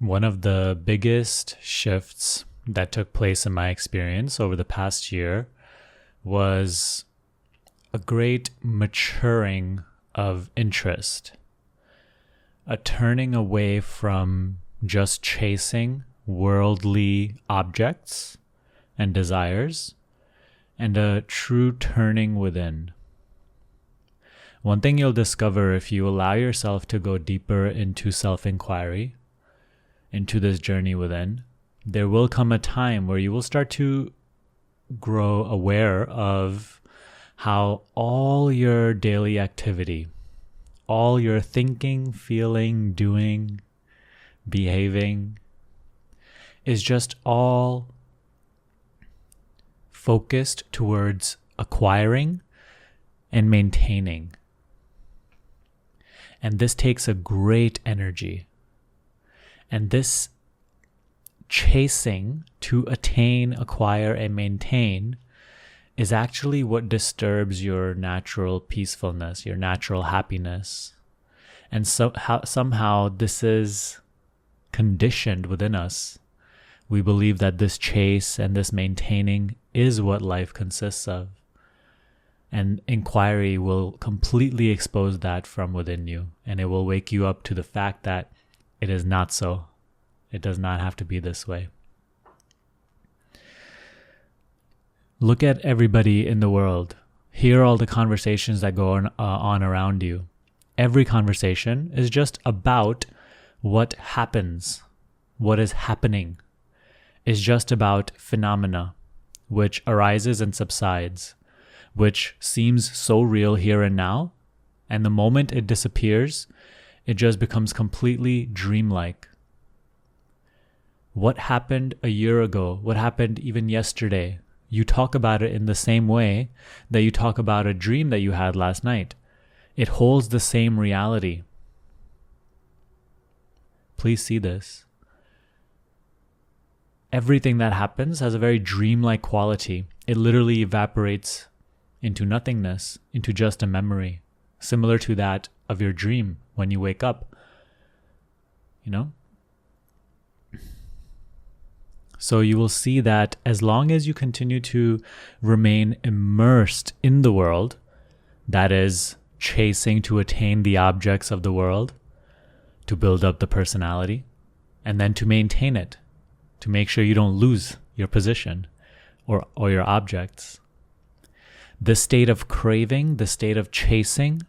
One of the biggest shifts that took place in my experience over the past year was a great maturing of interest, a turning away from just chasing worldly objects and desires, and a true turning within. One thing you'll discover if you allow yourself to go deeper into self-inquiry, into this journey within, there will come a time where you will start to grow aware of how all your daily activity, all your thinking, feeling, doing, behaving, is just all focused towards acquiring and maintaining. And this takes a great energy. And this chasing to attain, acquire, and maintain is actually what disturbs your natural peacefulness, your natural happiness. And somehow this is conditioned within us. We believe that this chase and this maintaining is what life consists of. And inquiry will completely expose that from within you. And it will wake you up to the fact that it is not so. It does not have to be this way. Look at everybody in the world. Hear all the conversations that go on around you. Every conversation is just about what happens, what is happening. It's just about phenomena, which arises and subsides, which seems so real here and now, and the moment it disappears, it just becomes completely dreamlike. What happened a year ago? What happened even yesterday? You talk about it in the same way that you talk about a dream that you had last night. It holds the same reality. Please see this. Everything that happens has a very dreamlike quality. It literally evaporates into nothingness, into just a memory, similar to that of your dream when you wake up. You know? So you will see that as long as you continue to remain immersed in the world, that is, chasing to attain the objects of the world, to build up the personality, and then to maintain it, to make sure you don't lose your position or your objects. The state of craving, the state of chasing,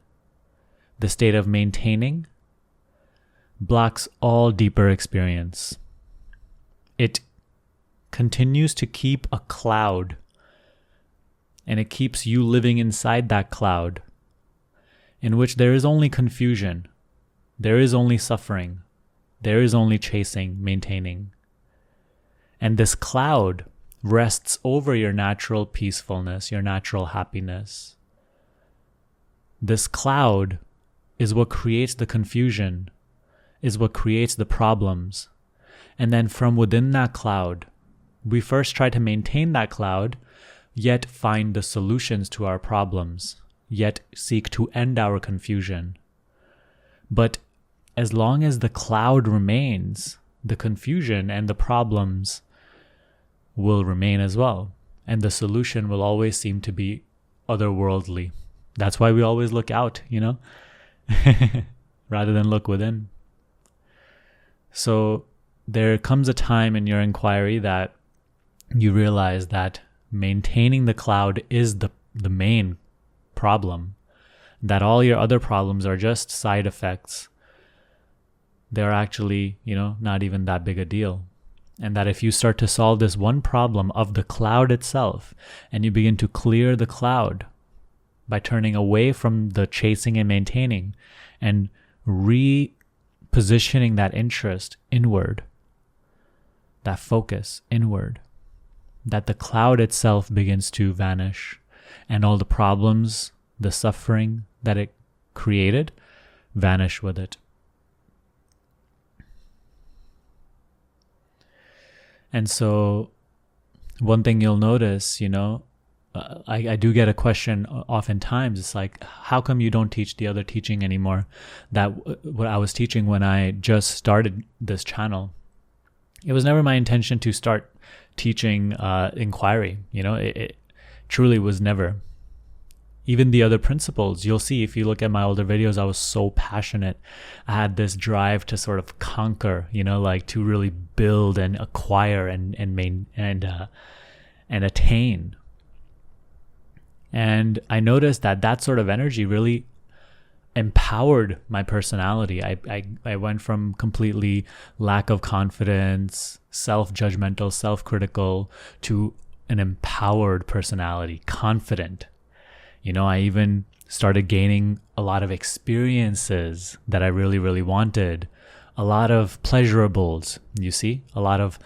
the state of maintaining blocks all deeper experience. It continues to keep a cloud, and it keeps you living inside that cloud, in which there is only confusion, there is only suffering, there is only chasing, maintaining. And this cloud rests over your natural peacefulness, your natural happiness. This cloud is what creates the confusion, is what creates the problems. And then from within that cloud, we first try to maintain that cloud, yet find the solutions to our problems, yet seek to end our confusion. But as long as the cloud remains, the confusion and the problems will remain as well. And the solution will always seem to be otherworldly. That's why we always look out, rather than look within. So there comes a time in your inquiry that you realize that maintaining the cloud is the main problem, that all your other problems are just side effects. They're actually, not even that big a deal. And that if you start to solve this one problem of the cloud itself, and you begin to clear the cloud by turning away from the chasing and maintaining and repositioning that interest inward, that focus inward, that the cloud itself begins to vanish, and all the problems, the suffering that it created, vanish with it. And so one thing you'll notice, I do get a question oftentimes. It's like, how come you don't teach the other teaching anymore? That what I was teaching when I just started this channel. It was never my intention to start teaching inquiry. It truly was never. Even the other principles, you'll see if you look at my older videos, I was so passionate. I had this drive to sort of conquer, like to really build and acquire and attain. And I noticed that sort of energy really empowered my personality. I went from completely lack of confidence, self-judgmental, self-critical, to an empowered personality, confident. I even started gaining a lot of experiences that I really, really wanted. A lot of pleasurables, you see, a lot of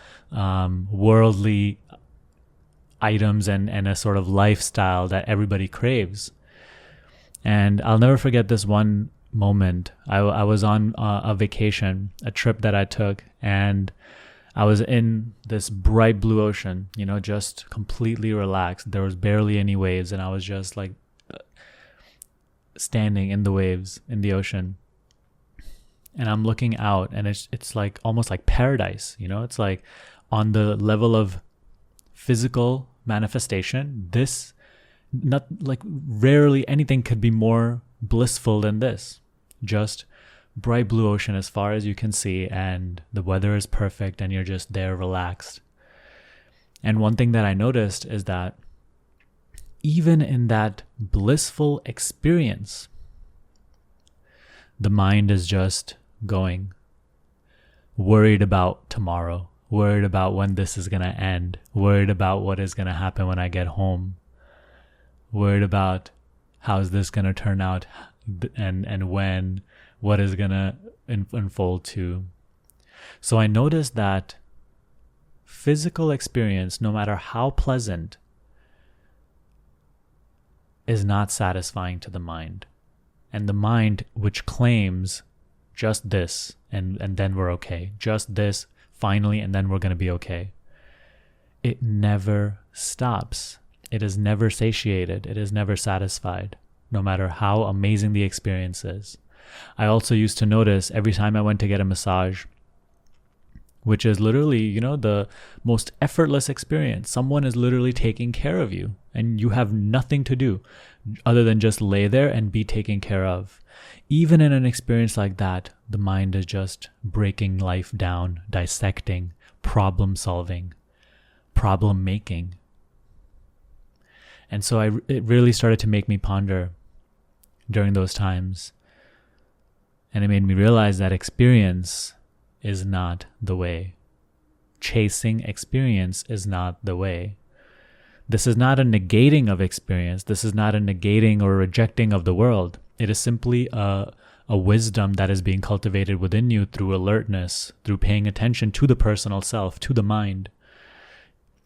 worldly items and a sort of lifestyle that everybody craves. And I'll never forget this one moment. I was on a vacation, a trip that I took, and I was in this bright blue ocean, just completely relaxed. There was barely any waves, and I was just like standing in the waves in the ocean. And I'm looking out, and it's like almost like paradise, It's like on the level of physical manifestation, this, not like rarely anything could be more blissful than this. Just bright blue ocean as far as you can see, and the weather is perfect, and you're just there relaxed. And one thing that I noticed is that even in that blissful experience, the mind is just going, worried about tomorrow, worried about when this is going to end, worried about what is going to happen when I get home, worried about how is this going to turn out, and when, what is going to unfold to. So I noticed that physical experience, no matter how pleasant, is not satisfying to the mind. And the mind, which claims just this, and then we're okay, just this finally, and then we're going to be okay, it never stops. It is never satiated. It is never satisfied, no matter how amazing the experience is. I also used to notice every time I went to get a massage, which is literally, the most effortless experience. Someone is literally taking care of you, and you have nothing to do other than just lay there and be taken care of. Even in an experience like that, the mind is just breaking life down, dissecting, problem solving, problem making. And so it really started to make me ponder during those times. And it made me realize that experience is not the way. Chasing experience is not the way. This is not a negating of experience. This is not a negating or rejecting of the world. It is simply a wisdom that is being cultivated within you through alertness, through paying attention to the personal self, to the mind.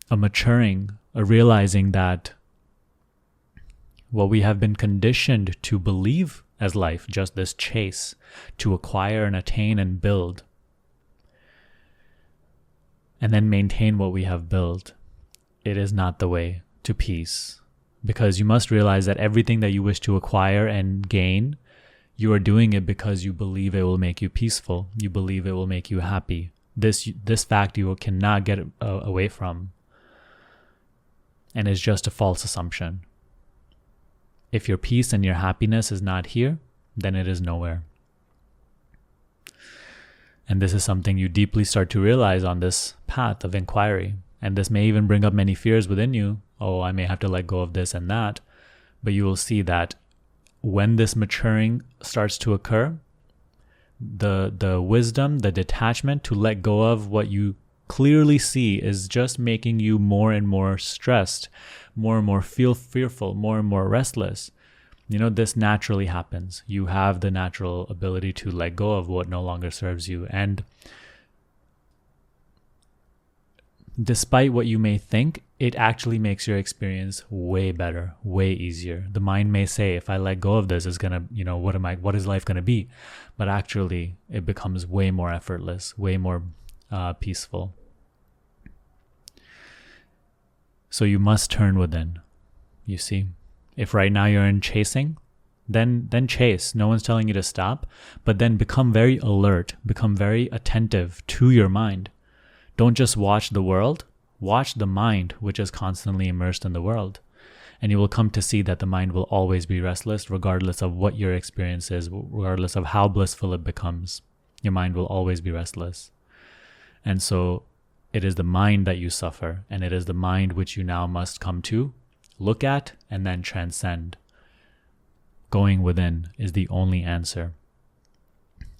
A maturing, a realizing that what we have been conditioned to believe as life, just this chase to acquire and attain and build, and then maintain what we have built, it is not the way to peace. Because you must realize that everything that you wish to acquire and gain, you are doing it because you believe it will make you peaceful. You believe it will make you happy. This fact you cannot get away from. And it's just a false assumption. If your peace and your happiness is not here, then it is nowhere. And this is something you deeply start to realize on this path of inquiry. And this may even bring up many fears within you. Oh, I may have to let go of this and that. But you will see that when this maturing starts to occur, the wisdom, the detachment to let go of what you clearly see is just making you more and more stressed, more and more feel fearful, more and more restless. This naturally happens. You have the natural ability to let go of what no longer serves you. And despite what you may think, it actually makes your experience way better, way easier. The mind may say, if I let go of this, it's gonna, what is life gonna be? But actually, it becomes way more effortless, way more peaceful. So you must turn within. You see, if right now you're in chasing, then chase. No one's telling you to stop, but then become very alert, become very attentive to your mind. Don't just watch the world, watch the mind, which is constantly immersed in the world. And you will come to see that the mind will always be restless, regardless of what your experience is, regardless of how blissful it becomes. Your mind will always be restless. And so it is the mind that you suffer, and it is the mind which you now must come to, look at, and then transcend. Going within is the only answer.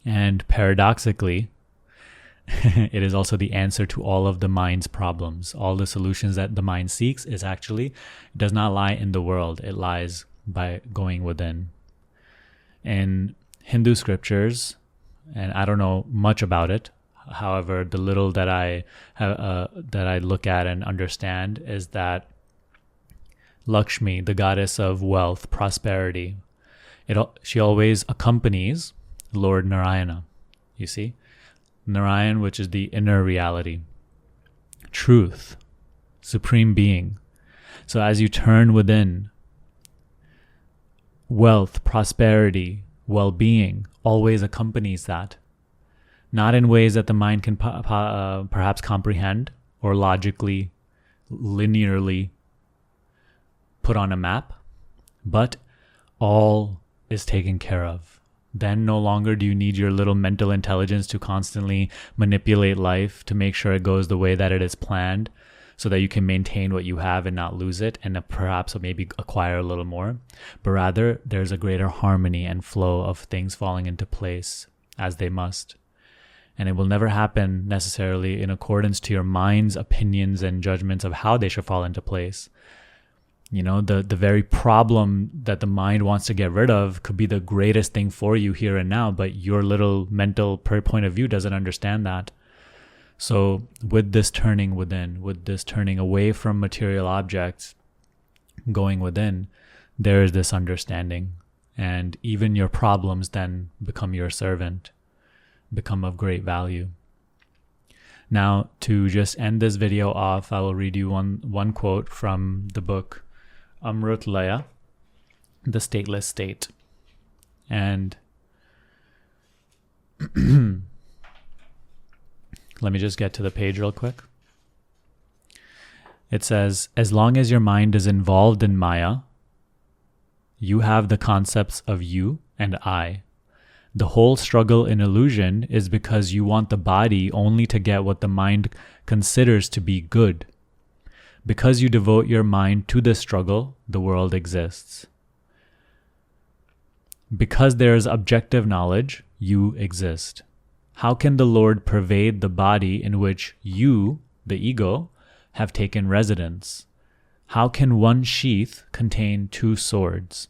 And paradoxically, it is also the answer to all of the mind's problems. All the solutions that the mind seeks does not lie in the world. It lies by going within. In Hindu scriptures, and I don't know much about it, however, the little that I look at and understand is that Lakshmi, the goddess of wealth, prosperity, she always accompanies Lord Narayana. You see? Narayan, which is the inner reality, truth, supreme being. So as you turn within, wealth, prosperity, well-being always accompanies that. Not in ways that the mind can perhaps comprehend or logically, linearly put on a map, but all is taken care of. Then no longer do you need your little mental intelligence to constantly manipulate life to make sure it goes the way that it is planned so that you can maintain what you have and not lose it and perhaps maybe acquire a little more. But rather, there's a greater harmony and flow of things falling into place as they must. And it will never happen necessarily in accordance to your mind's opinions and judgments of how they should fall into place. You know, the very problem that the mind wants to get rid of could be the greatest thing for you here and now, but your little mental point of view doesn't understand that. So with this turning within, with this turning away from material objects, going within, there is this understanding. And even your problems then become your servant, become of great value. Now, to just end this video off, I will read you one quote from the book Amrut Laya, The Stateless State. And let me just get to the page real quick. It says, as long as your mind is involved in Maya, you have the concepts of you and I. The whole struggle in illusion is because you want the body only to get what the mind considers to be good. Because you devote your mind to this struggle, the world exists. Because there is objective knowledge, you exist. How can the Lord pervade the body in which you, the ego, have taken residence? How can one sheath contain two swords?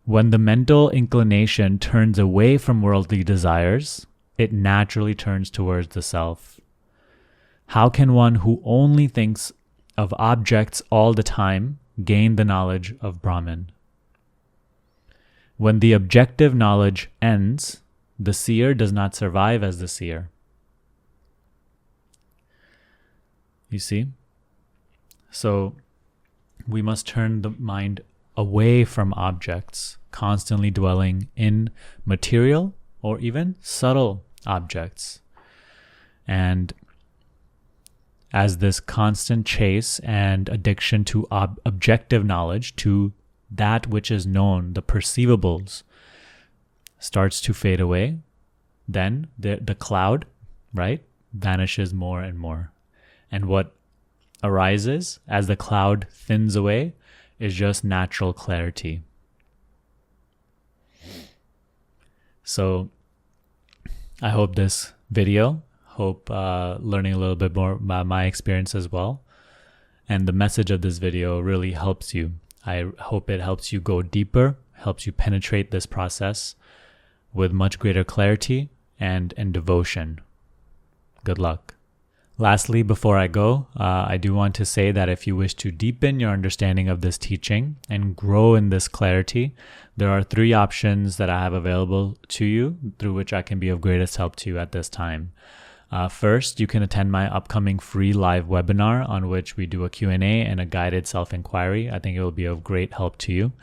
When the mental inclination turns away from worldly desires, it naturally turns towards the self. How can one who only thinks of objects all the time gain the knowledge of Brahman? When the objective knowledge ends, the seer does not survive as the seer. You see? So we must turn the mind away from objects, constantly dwelling in material or even subtle objects. And as this constant chase and addiction to objective knowledge, to that which is known, the perceivables, starts to fade away, then the cloud, right, vanishes more and more. And what arises as the cloud thins away is just natural clarity. So I hope this video, learning a little bit more about my experience as well, and the message of this video really helps you. I hope it helps you go deeper, helps you penetrate this process with much greater clarity and devotion. Good luck. Lastly, before I go, I do want to say that if you wish to deepen your understanding of this teaching and grow in this clarity, there are 3 options that I have available to you through which I can be of greatest help to you at this time. First, you can attend my upcoming free live webinar on which we do a Q&A and a guided self-inquiry. I think it will be of great help to you.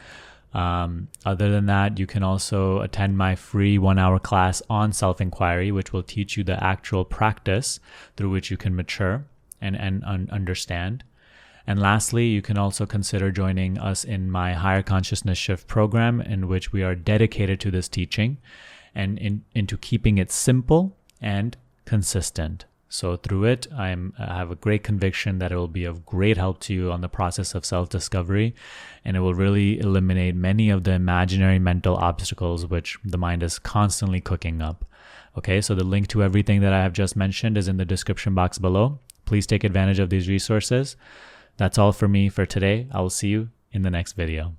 Other than that, you can also attend my free 1-hour class on self-inquiry, which will teach you the actual practice through which you can mature and understand. And lastly, you can also consider joining us in my Higher Consciousness Shift program, in which we are dedicated to this teaching and into keeping it simple and consistent. So through it, I have a great conviction that it will be of great help to you on the process of self-discovery, and it will really eliminate many of the imaginary mental obstacles which the mind is constantly cooking up. Okay, so the link to everything that I have just mentioned is in the description box below. Please take advantage of these resources. That's all for me for today. I will see you in the next video.